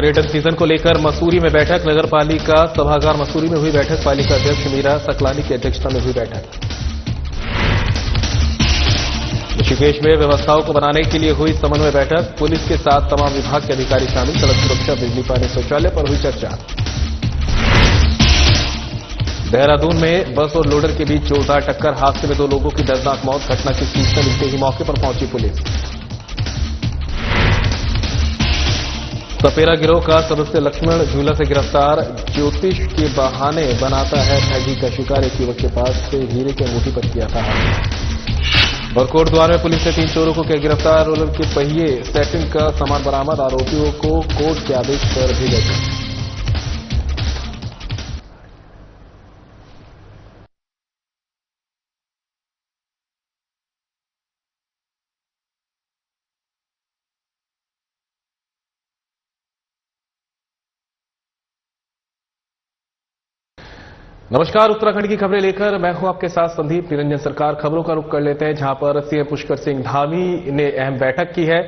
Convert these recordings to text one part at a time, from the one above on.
पर्यटन सीजन को लेकर मसूरी में बैठक। नगर पालिका सभागार मसूरी में हुई बैठक। पालिका अध्यक्ष मीरा सकलानी की अध्यक्षता में हुई बैठक। ऋषिकेश में व्यवस्थाओं को बनाने के लिए हुई समन्वय बैठक। पुलिस के साथ तमाम विभाग के अधिकारी शामिल। सड़क सुरक्षा, बिजली, पानी, शौचालय पर हुई चर्चा। देहरादून में बस और लोडर के बीच जोरदार टक्कर। हादसे में 2 लोगों की दर्दनाक मौत। घटना की सूचना मिलते ही मौके पर पहुंची पुलिस। सपेरा गिरोह का सदस्य लक्ष्मण झूला से गिरफ्तार। ज्योतिष के बहाने बनाता है ठगी का शिकार। एक युवक के पास से हीरे की अंगूठी पर किया था। और कोटद्वार में पुलिस ने 3 चोरों को किया गिरफ्तार। रोलर के पहिए, सेटिंग का सामान बरामद। आरोपियों को कोर्ट के आदेश पर भेजा गया। नमस्कार, उत्तराखंड की खबरें लेकर मैं हूं आपके साथ संदीप निरंजन सरकार। खबरों का रुख कर लेते हैं, जहां पर सीएम पुष्कर सिंह धामी ने अहम बैठक की है।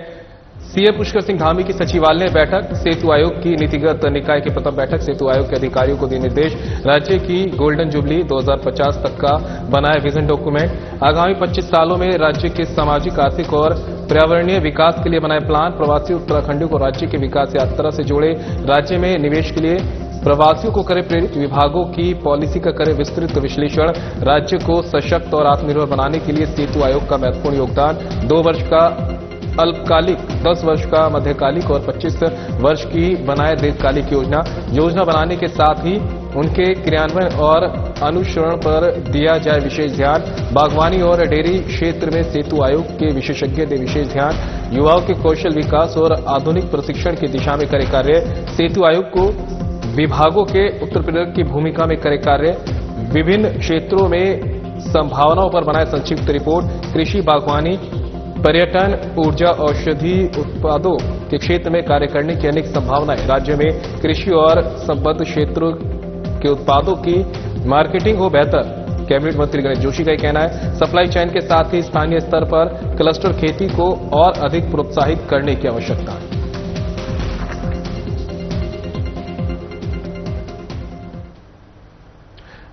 सीएम पुष्कर सिंह धामी की सचिवालय बैठक। सेतु आयोग की नीतिगत निकाय की प्रथम बैठक। सेतु आयोग के अधिकारियों को दिए निर्देश। राज्य की गोल्डन जुबली 2050 तक का बनाए विजन डॉक्यूमेंट। आगामी 25 सालों में राज्य के सामाजिक, आर्थिक और पर्यावरणीय विकास के लिए बनाए प्लान। प्रवासी उत्तराखंडियों को राज्य के विकास से यात्रा से जोड़े। राज्य में निवेश के लिए प्रवासियों को करे प्रेरित। विभागों की पॉलिसी का करे विस्तृत विश्लेषण। राज्य को सशक्त और आत्मनिर्भर बनाने के लिए सेतु आयोग का महत्वपूर्ण योगदान। 2 वर्ष का अल्पकालिक, 10 वर्ष का मध्यकालिक और 25 वर्ष की बनाए दीर्घकालिक योजना बनाने के साथ ही उनके क्रियान्वयन और अनुसरण पर दिया जाए विशेष ध्यान। बागवानी और डेयरी क्षेत्र में सेतु आयोग के विशेषज्ञ दे विशेष ध्यान। युवाओं के कौशल विकास और आधुनिक प्रशिक्षण की दिशा में करे कार्य। सेतु आयोग को विभागों के उत्तरप्रदेश की भूमिका में करे कार्य। विभिन्न क्षेत्रों में संभावनाओं पर बनाए संक्षिप्त रिपोर्ट। कृषि, बागवानी, पर्यटन, ऊर्जा, औषधि उत्पादों के क्षेत्र में कार्य करने की अनेक संभावनाएं। राज्य में कृषि और संबद्ध क्षेत्रों के उत्पादों की मार्केटिंग हो बेहतर। कैबिनेट मंत्री गणेश जोशी का कहना है। सप्लाई चेन के साथ ही स्थानीय स्तर पर क्लस्टर खेती को और अधिक प्रोत्साहित करने की आवश्यकता है।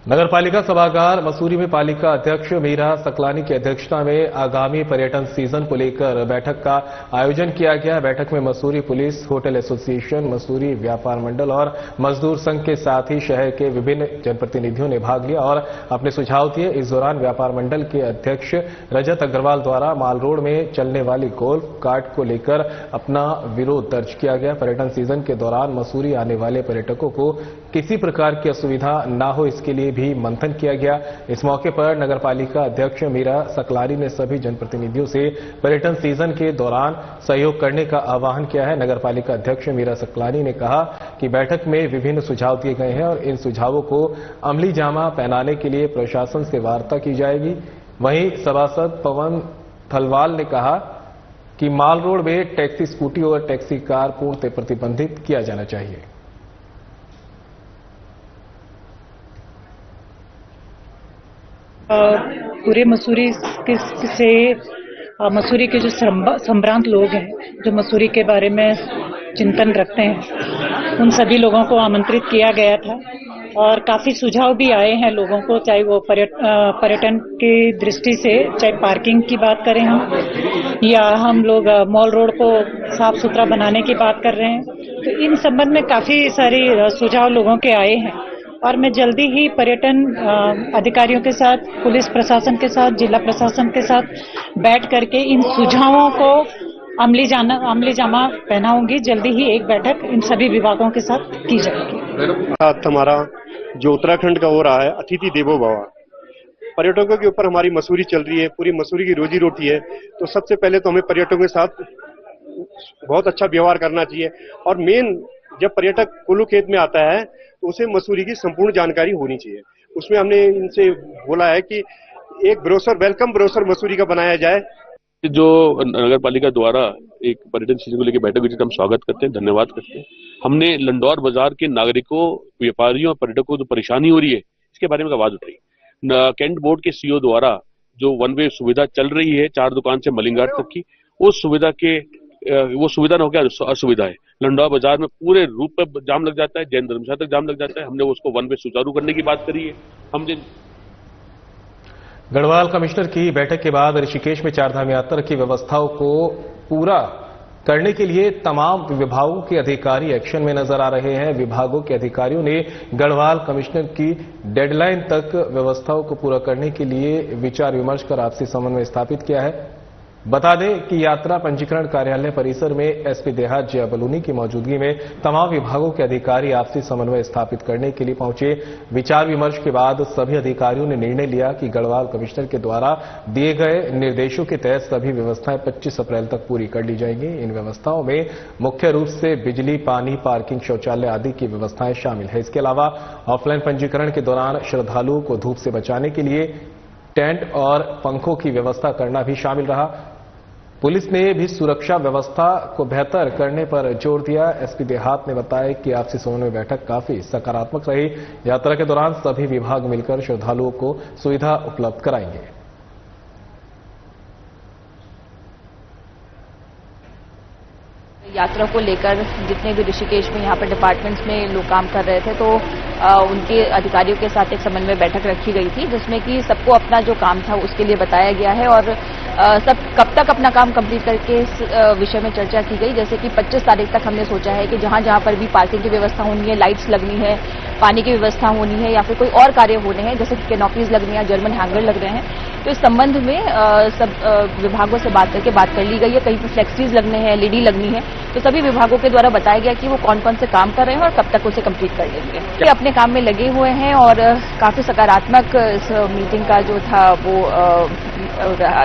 नगर पालिका सभागार मसूरी में पालिका अध्यक्ष मीरा सकलानी की अध्यक्षता में आगामी पर्यटन सीजन को लेकर बैठक का आयोजन किया गया। बैठक में Mussoorie police, hotel association, Mussoorie व्यापार मंडल और मजदूर संघ के साथ ही शहर के विभिन्न जनप्रतिनिधियों ने भाग लिया और अपने सुझाव दिए। इस दौरान व्यापार मंडल के अध्यक्ष रजत अग्रवाल द्वारा माल रोड में चलने वाली गोल्फ कार्ट को लेकर अपना विरोध दर्ज किया गया। पर्यटन सीजन के दौरान मसूरी आने वाले पर्यटकों को किसी प्रकार की असुविधा न हो, इसके लिए भी मंथन किया गया। इस मौके पर नगर पालिका अध्यक्ष मीरा सकलानी ने सभी जनप्रतिनिधियों से पर्यटन सीजन के दौरान सहयोग करने का आह्वान किया है। नगर पालिका अध्यक्ष मीरा सकलानी ने कहा कि बैठक में विभिन्न सुझाव दिए गए हैं और इन सुझावों को अमली जामा पहनाने के लिए प्रशासन से वार्ता की जाएगी। वहीं सभासद पवन थलवाल ने कहा कि माल रोड में टैक्सी स्कूटी और टैक्सी कार पूर्णतः प्रतिबंधित किया जाना चाहिए। पूरे मसूरी से मसूरी के जो संभ्रांत लोग हैं, जो मसूरी के बारे में चिंतन रखते हैं, उन सभी लोगों को आमंत्रित किया गया था और काफी सुझाव भी आए हैं लोगों को, चाहे वो पर्यटन की दृष्टि से, चाहे पार्किंग की बात करें हम, या हम लोग मॉल रोड को साफ सुथरा बनाने की बात कर रहे हैं। तो इन संबंध में काफी सारी सुझाव लोगों के आए हैं और मैं जल्दी ही पर्यटन अधिकारियों के साथ, पुलिस प्रशासन के साथ, जिला प्रशासन के साथ बैठ करके इन सुझावों को अमली जामा पहनाऊंगी। जल्दी ही एक बैठक इन सभी विभागों के साथ की जाएगी। हमारा जो उत्तराखंड का हो रहा है अतिथि देवो भव, पर्यटकों के ऊपर हमारी मसूरी चल रही है, पूरी मसूरी की रोजी रोटी है। तो सबसे पहले तो हमें पर्यटकों के साथ बहुत अच्छा व्यवहार करना चाहिए और मेन जब पर्यटक कुल्लू खेत में आता है तो उसे मसूरी की संपूर्ण जानकारी होनी चाहिए। उसमें हमने इनसे बोला है कि एक ब्रोशर, वेलकम ब्रोशर मसूरी का बनाया जाए। जो नगर पालिका द्वारा एक पर्यटन सीजन को लेकर बैठक हुई, हम स्वागत करते हैं, धन्यवाद करते हैं। हमने लंडौर बाजार के नागरिकों, व्यापारियों और पर्यटकों को जो परेशानी हो रही है इसके बारे में आवाज उठाई। कैंट बोर्ड के सीईओ द्वारा जो वन वे सुविधा चल रही है 4 दुकान से मलिंगाट तक की, वो सुविधा न होकर असुविधा है। लंडौर बाजार में पूरे रूप में जाम लग जाता है, जैन धर्मशाला तक जाम लग जाता है। हमने उसको वन वे सुचारू करने की बात करी है। हम जिन गढ़वाल कमिश्नर की बैठक के बाद ऋषिकेश में चारधाम यात्रा की व्यवस्थाओं को पूरा करने के लिए तमाम विभागों के अधिकारी एक्शन में नजर आ रहे हैं। विभागों के अधिकारियों ने गढ़वाल कमिश्नर की डेडलाइन तक व्यवस्थाओं को पूरा करने के लिए विचार विमर्श कर आपसी समन्वय स्थापित किया है। बता दें कि यात्रा पंजीकरण कार्यालय परिसर में एसपी देहात जया बलूनी की मौजूदगी में तमाम विभागों के अधिकारी आपसी समन्वय स्थापित करने के लिए पहुंचे। विचार विमर्श के बाद सभी अधिकारियों ने निर्णय लिया कि गढ़वाल कमिश्नर के द्वारा दिए गए निर्देशों के तहत सभी व्यवस्थाएं 25 अप्रैल तक पूरी कर ली जाएंगी। इन व्यवस्थाओं में मुख्य रूप से बिजली, पानी, पार्किंग, शौचालय आदि की व्यवस्थाएं शामिल है। इसके अलावा ऑफलाइन पंजीकरण के दौरान श्रद्धालुओं को धूप से बचाने के लिए टेंट और पंखों की व्यवस्था करना भी शामिल रहा। पुलिस ने भी सुरक्षा व्यवस्था को बेहतर करने पर जोर दिया। एसपी देहात ने बताया कि आपसी समन्वय बैठक काफी सकारात्मक रही। यात्रा के दौरान सभी विभाग मिलकर श्रद्धालुओं को सुविधा उपलब्ध कराएंगे। यात्रा को लेकर जितने भी ऋषिकेश में यहाँ पर डिपार्टमेंट्स में लोग काम कर रहे थे, तो उनके अधिकारियों के साथ एक समन्वय बैठक रखी गई थी, जिसमें कि सबको अपना जो काम था उसके लिए बताया गया है और सब कब तक अपना काम कंप्लीट करके इस विषय में चर्चा की गई। जैसे कि 25 तारीख तक हमने सोचा है कि जहां जहां पर भी पार्किंग की व्यवस्था होनी है, लाइट्स लगनी है, पानी की व्यवस्था होनी है या फिर कोई और कार्य होने हैं, जैसे कि कैनोपीज लगनी है, जर्मन हैंगर लग रहे हैं, तो इस संबंध में सब विभागों से बात करके बात कर ली गई है। कहीं पर फ्लेक्सीज लगने हैं, एलईडी लगनी है, तो सभी विभागों के द्वारा बताया गया कि वो कौन कौन से काम कर रहे हैं और कब तक उसे कंप्लीट कर लेंगे। ये अपने काम में लगे हुए हैं और काफी सकारात्मक इस मीटिंग का जो था वो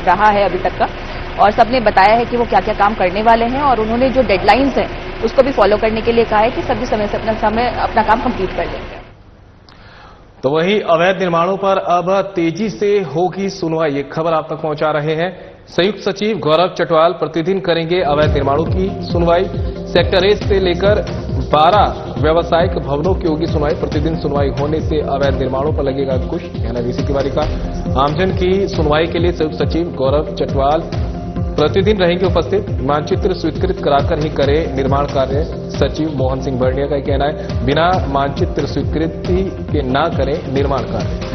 रहा है अभी तक का, और सबने बताया है कि वो क्या क्या काम करने वाले हैं और उन्होंने जो डेडलाइंस हैं उसको भी फॉलो करने के लिए कहा है कि सभी समय से अपना काम कंप्लीट कर लेंगे। तो वहीं अवैध निर्माणों पर अब तेजी से होगी सुनवाई, ये खबर आप तक पहुंचा रहे हैं संयुक्त सचिव गौरव चटवाल। प्रतिदिन करेंगे अवैध निर्माणों की सुनवाई। सेक्टर ए से लेकर 12 व्यावसायिक भवनों की होगी सुनवाई। प्रतिदिन सुनवाई होने से अवैध निर्माणों पर लगेगा अंकुश, कहना वीसी तिवारी का। आमजन की सुनवाई के लिए संयुक्त सचिव गौरव चटवाल प्रतिदिन रहेंगे उपस्थित। मानचित्र स्वीकृत कराकर ही करे निर्माण कार्य, सचिव मोहन सिंह बर्णिया का कहना है। बिना मानचित्र स्वीकृति के न करें निर्माण कार्य।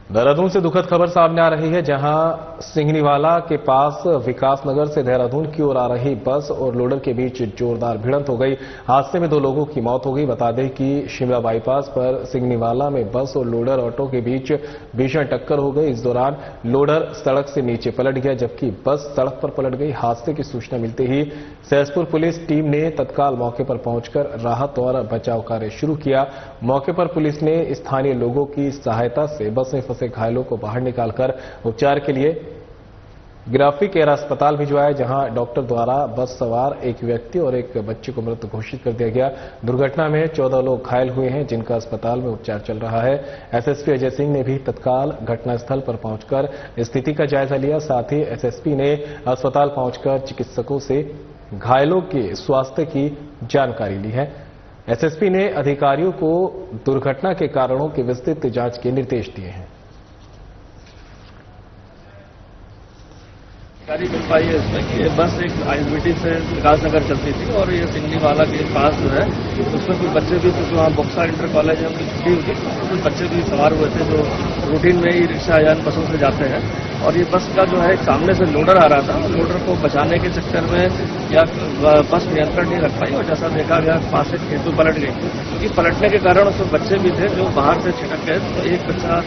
देहरादून से दुखद खबर सामने आ रही है, जहां सिंघनीवाला के पास विकासनगर से देहरादून की ओर आ रही बस और लोडर के बीच जोरदार भिड़ंत हो गई। हादसे में 2 लोगों की मौत हो गई। बता दें कि शिमला बाईपास पर सिंघनीवाला में बस और लोडर ऑटो के बीच भीषण टक्कर हो गई। इस दौरान लोडर सड़क से नीचे पलट गया, जबकि बस सड़क पर पलट गई। हादसे की सूचना मिलते ही सहसपुर पुलिस टीम ने तत्काल मौके पर पहुंचकर राहत और बचाव कार्य शुरू किया। मौके पर पुलिस ने स्थानीय लोगों की सहायता से बस में फंसे घायलों को बाहर निकालकर उपचार के लिए ग्राफिक एयर अस्पताल भिजवाया, जहां डॉक्टर द्वारा बस सवार एक व्यक्ति और एक बच्चे को मृत घोषित कर दिया गया। दुर्घटना में 14 लोग घायल हुए हैं, जिनका अस्पताल में उपचार चल रहा है। एसएसपी अजय सिंह ने भी तत्काल घटनास्थल पर पहुंचकर स्थिति का जायजा लिया। साथ ही एसएसपी ने अस्पताल पहुंचकर चिकित्सकों से घायलों के स्वास्थ्य की जानकारी ली है। एसएसपी ने अधिकारियों को दुर्घटना के कारणों की विस्तृत जांच के निर्देश दिए हैं। जानकारी मिल पाई है इसमें कि ये बस एक आईएसबीटी से विकासनगर चलती थी और ये सिंघनीवाला के पास जो है उसमें कुछ बच्चे भी, क्योंकि वहाँ बक्सा इंटर कॉलेज है, उनकी छुट्टी हुई थी, कुछ बच्चे भी सवार हुए थे जो रूटीन में ही रिक्शा या बसों से जाते हैं। और ये बस का जो है एक सामने से लोडर आ रहा था, लोडर को बचाने के चक्कर में या बस नियंत्रण नहीं रख पाई और जैसा देखा गया पास से खेतु पलट गई, क्योंकि पलटने के कारण उसमें बच्चे भी थे जो बाहर से छिटक गए। तो एक बच्चा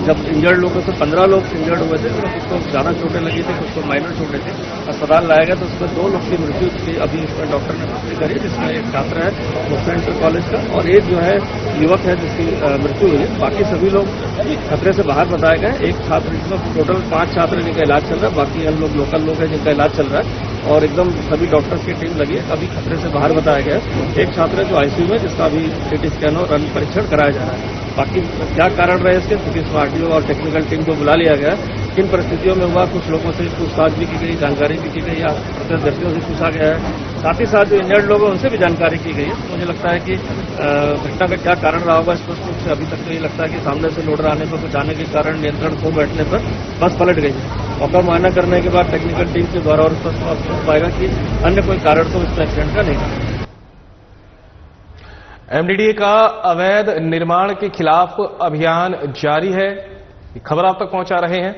जब इंजर्ड लोग तो 15 लोग इंजर्ड हुए थे, कुछ को ज्यादा चोटें लगी थी, कुछ को माइनर चोटें थी। अस्पताल लाया गया तो उसमें 2 लोग की मृत्यु थी, अभी इसमें डॉक्टर ने पुष्टि करी, जिसमें एक छात्र है बक्सा इंटर कॉलेज का और एक जो है युवक है जिसकी मृत्यु हुई। बाकी सभी लोग खतरे से बाहर बताए गए। एक छात्र, इसमें टोटल 5 छात्र जिनका इलाज चल रहा है, बाकी हम लोग लोकल लोग हैं जिनका इलाज चल रहा है और एकदम सभी डॉक्टर्स की टीम लगी है। अभी खतरे से बाहर बताया गया है। एक छात्र है जो आईसीयू में, जिसका अभी सीटी स्कैन और रन परीक्षण कराया जा रहा है। बाकी क्या कारण रहे इसके, क्योंकि इसमें आरटीओ और टेक्निकल टीम को बुला लिया गया। किन परिस्थितियों में हुआ, कुछ लोगों से पूछताछ भी की गई, जानकारी भी की गई या प्रत्यक्षदर्शियों से पूछा गया है। साथ ही साथ जो इंजर्ड लोग हैं उनसे भी जानकारी की गई है। मुझे लगता है कि घटना का क्या कारण रहा होगा स्पष्ट रूप से अभी तक तो ये लगता है कि सामने से लोडर आने पर कुछ आने के कारण नियंत्रण खो बैठने पर बस पलट गई। मौका मुआयना करने के बाद टेक्निकल टीम के द्वारा और स्पष्ट हो पाएगा कि अन्य कोई कारण तो इस एक्सीडेंट का नहीं था। एमडीडीए का अवैध निर्माण के खिलाफ अभियान जारी है, खबर आप तक पहुंचा रहे हैं।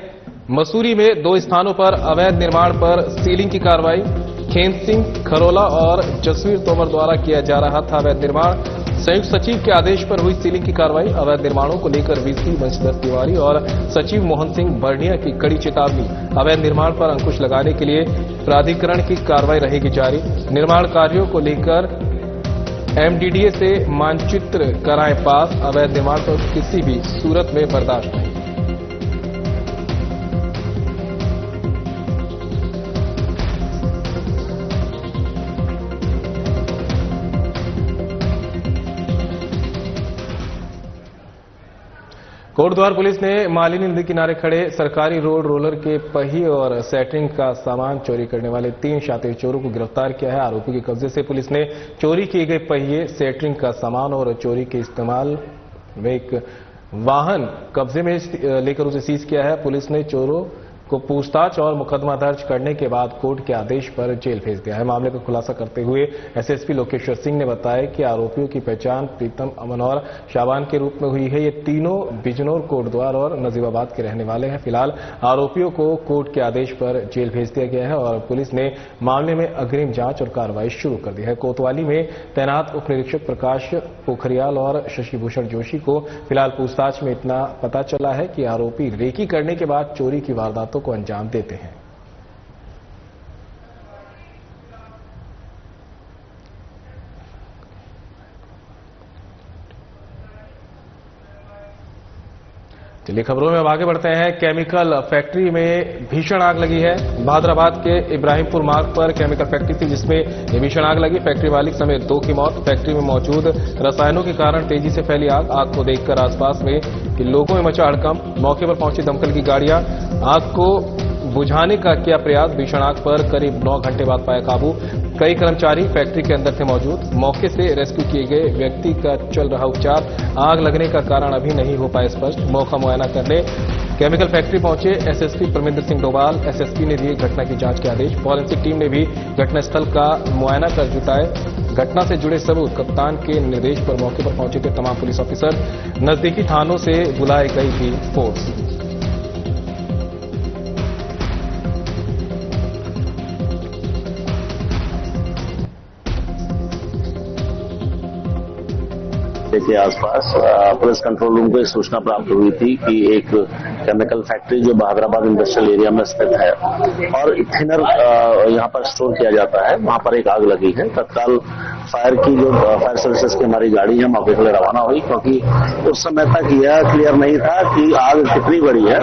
मसूरी में 2 स्थानों पर अवैध निर्माण पर सीलिंग की कार्रवाई। खेत सिंह खरोला और जसवीर तोमर द्वारा किया जा रहा था अवैध निर्माण। संयुक्त सचिव के आदेश पर हुई सीलिंग की कार्रवाई। अवैध निर्माणों को लेकर वीसी बंशीधर तिवारी और सचिव मोहन सिंह बर्निया की कड़ी चेतावनी। अवैध निर्माण पर अंकुश लगाने के लिए प्राधिकरण की कार्रवाई रहेगी जारी। निर्माण कार्यों को लेकर एमडीडीए से मानचित्र कराएं पास। अवैध निर्माण पर किसी भी सूरत में बर्दाश्त नहीं। कोटद्वार पुलिस ने मालिनी नदी किनारे खड़े सरकारी रोड रोलर के पहिए और सेटरिंग का सामान चोरी करने वाले 3 शातिर चोरों को गिरफ्तार किया है। आरोपी के कब्जे से पुलिस ने चोरी किए गए पहिए, सेटरिंग का सामान और चोरी के इस्तेमाल में एक वाहन कब्जे में लेकर उसे सीज किया है। पुलिस ने चोरों को पूछताछ और मुकदमा दर्ज करने के बाद कोर्ट के आदेश पर जेल भेज दिया है। मामले का खुलासा करते हुए एसएसपी लोकेश्वर सिंह ने बताया कि आरोपियों की पहचान प्रीतम, अमन और शाबान के रूप में हुई है। ये तीनों बिजनौर, कोटद्वार और नजीबाबाद के रहने वाले हैं। फिलहाल आरोपियों को कोर्ट के आदेश पर जेल भेज दिया गया है और पुलिस ने मामले में अग्रिम जांच और कार्रवाई शुरू कर दी है। कोतवाली में तैनात उप निरीक्षक प्रकाश पोखरियाल और शशिभूषण जोशी को फिलहाल पूछताछ में इतना पता चला है कि आरोपी रेकी करने के बाद चोरी की वारदातों को अंजाम देते हैं। चलिए खबरों में अब आगे बढ़ते हैं। केमिकल फैक्ट्री में भीषण आग लगी है। बहादुराबाद के इब्राहिमपुर मार्ग पर केमिकल फैक्ट्री थी जिसमें ये भीषण आग लगी। फैक्ट्री मालिक समेत 2 की मौत। फैक्ट्री में मौजूद रसायनों के कारण तेजी से फैली आग को देखकर आसपास में लोगों में मचा हड़कंप। मौके पर पहुंची दमकल की गाड़ियां आग को बुझाने का किया प्रयास। भीषण आग पर करीब 9 घंटे बाद पाया काबू। कई कर्मचारी फैक्ट्री के अंदर थे मौजूद। मौके से रेस्क्यू किए गए व्यक्ति का चल रहा उपचार। आग लगने का कारण अभी नहीं हो पाया स्पष्ट। मौका मुआयना करने केमिकल फैक्ट्री पहुंचे एसएसपी परमिंदर सिंह डोभाल। एसएसपी ने दिए घटना की जांच के आदेश। फॉरेंसिक टीम ने भी घटनास्थल का मुआयना कर जुटाए घटना से जुड़े सबूत। कप्तान के निर्देश पर मौके पर पहुंचे थे तमाम पुलिस ऑफिसर। नजदीकी थानों से बुलाई गई थी फोर्स। के आसपास पुलिस कंट्रोल रूम को एक सूचना प्राप्त हुई थी कि एक केमिकल फैक्ट्री जो बहादुराबाद इंडस्ट्रियल एरिया में स्थित है और थिनर यहां पर स्टोर किया जाता है, वहां पर एक आग लगी है। तत्काल फायर सर्विसेज की हमारी गाड़ी है मौके के लिए रवाना हुई, क्योंकि उस समय तक यह क्लियर नहीं था कि आग कितनी बड़ी है।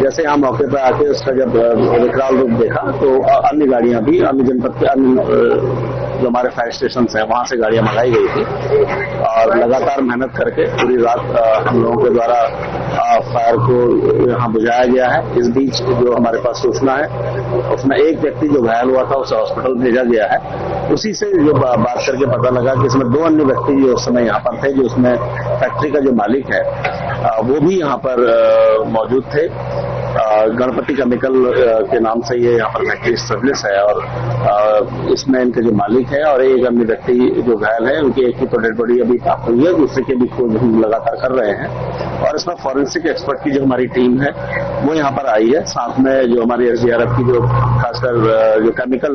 जैसे यहाँ मौके पर आके उसका जब विकराल रूप देखा तो अन्य गाड़ियां भी अन्य जनपद के अन्य जो हमारे फायर स्टेशन हैं वहां से गाड़ियां मंगाई गई थी और लगातार मेहनत करके पूरी रात हम लोगों के द्वारा फायर को यहाँ बुझाया गया है। इस बीच जो हमारे पास सूचना है उसमें एक व्यक्ति जो घायल हुआ था उसे हॉस्पिटल भेजा गया है। उसी से जो बात करके पता लगा कि इसमें 2 अन्य व्यक्ति जो उस समय यहाँ पर थे, जो उसमें फैक्ट्री का जो मालिक है वो भी यहाँ पर मौजूद थे। गणपति केमिकल के नाम से ये यहाँ पर फैक्ट्री स्टेब्लिश है और इसमें इनके जो मालिक है और एक अन्य व्यक्ति जो घायल है, उनकी एक की तो डेड बॉडी अभी प्राप्त हुई है, दूसरे की भी खोज हम लगातार कर रहे हैं। और इसमें फॉरेंसिक एक्सपर्ट की जो हमारी टीम है वो यहाँ पर आई है। साथ में जो हमारी एसडीआरएफ की जो खासकर जो केमिकल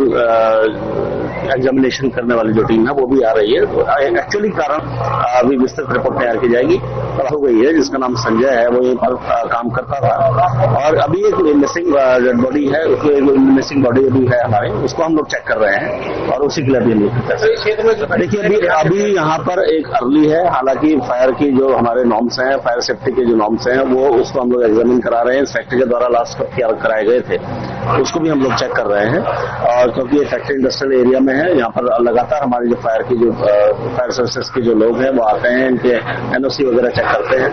एग्जामिनेशन करने वाली जो टीम है वो भी आ रही है। तो एक्चुअली कारण अभी विस्तृत रिपोर्ट तैयार की जाएगी। हो गई है जिसका नाम संजय है, वो यहीं पर काम करता था और अभी एक मिसिंग डेड बॉडी है, मिसिंग बॉडी अभी है हमारे, उसको हम लोग चेक कर रहे हैं और उसी के लिए अभी देखिए अभी यहाँ पर एक अर्ली है। हालांकि फायर की जो हमारे नॉर्म्स हैं, फायर सेफ्टी के जो नॉर्म्स हैं वो उसको हम लोग एग्जामिन करा रहे हैं। फैक्ट्री के द्वारा लास्ट कब कराए गए थे उसको भी हम लोग चेक कर रहे हैं। और क्योंकि ये फैक्ट्री इंडस्ट्रियल एरिया में है, यहाँ पर लगातार हमारे जो फायर सर्विसेज के जो लोग हैं वो आते हैं, इनके NOC वगैरह चेक करते हैं।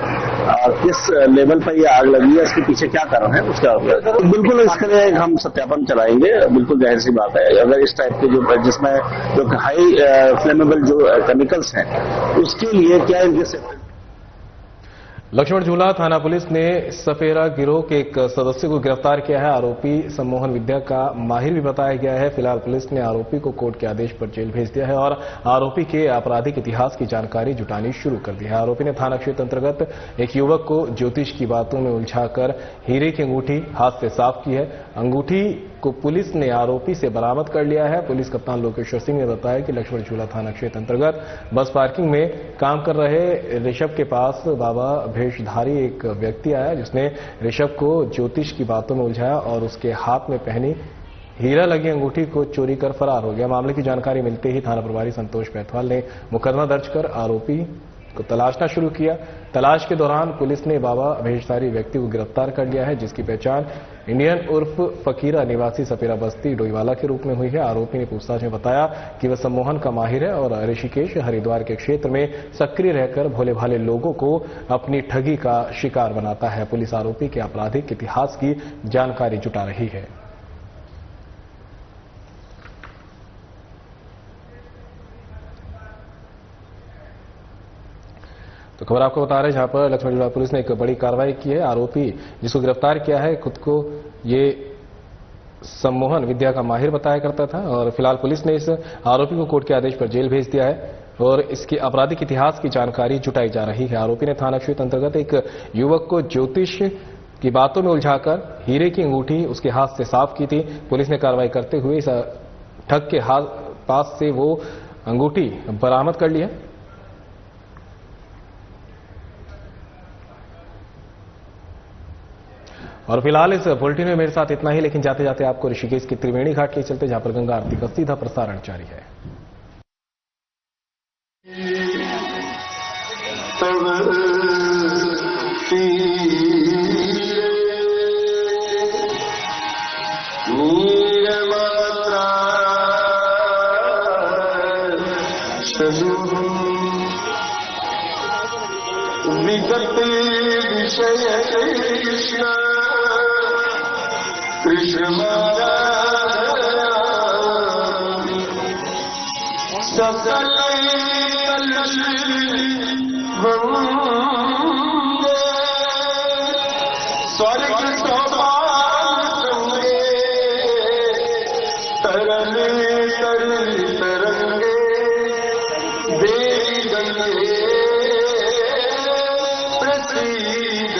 किस लेवल पर ये आग लगी है, इसके पीछे क्या कारण है उसका बिल्कुल इसके लिए हम सत्यापन चलाएंगे। बिल्कुल जाहिर सी बात है, अगर इस टाइप के जिसमें जो हाई फ्लेमेबल जो केमिकल्स हैं उसके लिए क्या इनके लक्ष्मण झूला थाना पुलिस ने सपेरा गिरोह के एक सदस्य को गिरफ्तार किया है। आरोपी सम्मोहन विद्या का माहिर भी बताया गया है। फिलहाल पुलिस ने आरोपी को कोर्ट के आदेश पर जेल भेज दिया है और आरोपी के आपराधिक इतिहास की जानकारी जुटानी शुरू कर दी है। आरोपी ने थाना क्षेत्र अंतर्गत एक युवक को ज्योतिष की बातों में उलझाकर हीरे की अंगूठी हाथ से साफ की है। अंगूठी को पुलिस ने आरोपी से बरामद कर लिया है। पुलिस कप्तान लोकेश्वर सिंह ने बताया कि लक्ष्मण झूला थाना क्षेत्र अंतर्गत बस पार्किंग में काम कर रहे ऋषभ के पास बाबा भेषधारी एक व्यक्ति आया, जिसने ऋषभ को ज्योतिष की बातों में उलझाया और उसके हाथ में पहनी हीरा लगी अंगूठी को चोरी कर फरार हो गया। मामले की जानकारी मिलते ही थाना प्रभारी संतोष बैथवाल ने मुकदमा दर्ज कर आरोपी को तलाशना शुरू किया। तलाश के दौरान पुलिस ने बाबा भेषधारी व्यक्ति को गिरफ्तार कर लिया है, जिसकी पहचान इंडियन उर्फ फकीरा निवासी सपेरा बस्ती डोईवाला के रूप में हुई है। आरोपी ने पूछताछ में बताया कि वह सम्मोहन का माहिर है और ऋषिकेश हरिद्वार के क्षेत्र में सक्रिय रहकर भोले भाले लोगों को अपनी ठगी का शिकार बनाता है। पुलिस आरोपी के आपराधिक इतिहास की जानकारी जुटा रही है। तो खबर आपको बता रहे हैं, जहां पर लक्ष्मण झूला पुलिस ने एक बड़ी कार्रवाई की है। आरोपी जिसको गिरफ्तार किया है खुद को ये सम्मोहन विद्या का माहिर बताया करता था और फिलहाल पुलिस ने इस आरोपी को कोर्ट के आदेश पर जेल भेज दिया है और इसके आपराधिक इतिहास की जानकारी जुटाई जा रही है। आरोपी ने थाना क्षेत्र अंतर्गत एक युवक को ज्योतिष की बातों में उलझाकर हीरे की अंगूठी उसके हाथ से साफ की थी। पुलिस ने कार्रवाई करते हुए इस ठग के पास से वो अंगूठी बरामद कर ली है। और फिलहाल इस बुलेटिन में मेरे साथ इतना ही, लेकिन जाते जाते आपको ऋषिकेश की त्रिवेणी घाट ले चलते, जहां पर गंगा आरती का सीधा प्रसारण जारी है। कृष्ण सकल स्वर्ग सौभाग्य तरंगे तरंगे देवी गंगे प्रसीद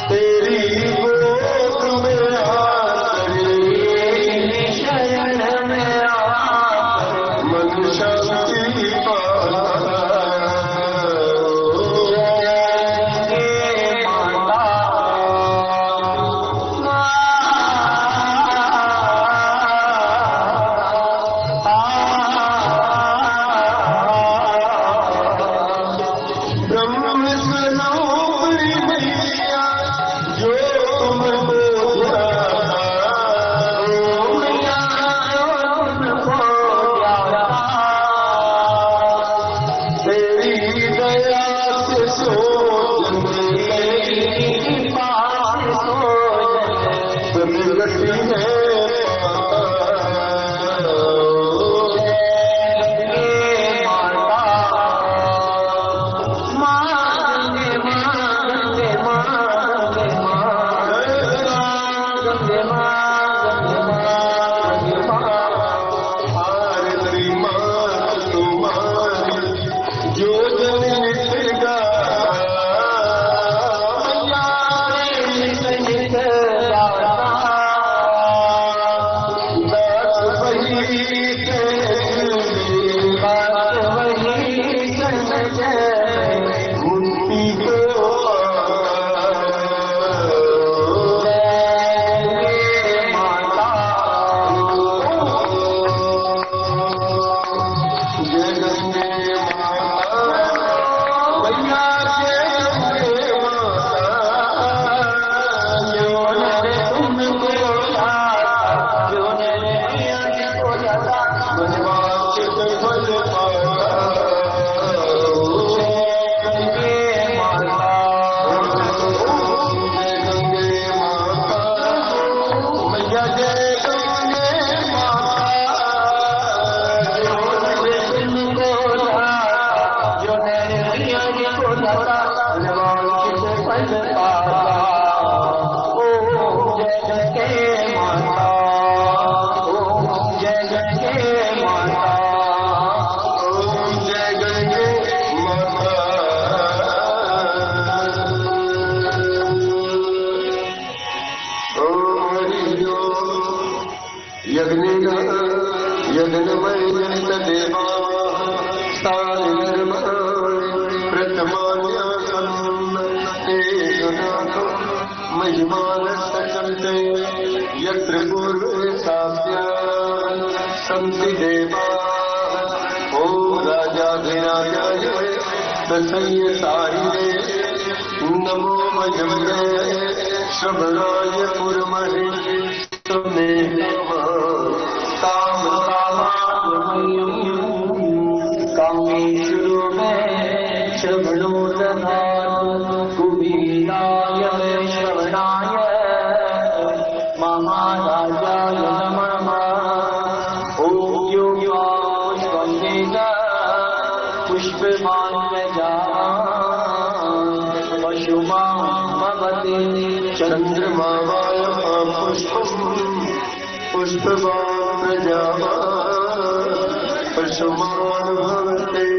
तेरी गोद में आकर शरण में मन शांति पाता। ब्रह्म स्वरूपी मैया जो तुम बोला मैया तुमको प्यारा, तेरी दया से सोच मेरी पास सोच गति है जो जन निसगा दास वही मुक्ति को जय गंगे यज्ञमय जनित देवा प्रथमान्या महिमान सचन्ते यत्र पूर्वे सास्या सन्ति देवा। ओ राजाधिराजाय दशय सारिणे नमो मजमने श्रवणाय पुरमहे तुमे काम कामेश्वरो में श्रवणो दधातु कुबीराय श्रवणाय महाराजाय नमः। ॐ यो पुष्पवान् पशुमान् भवति चन्द्रमा पुष्पवान् प्रजावान् पशुमान् भवति।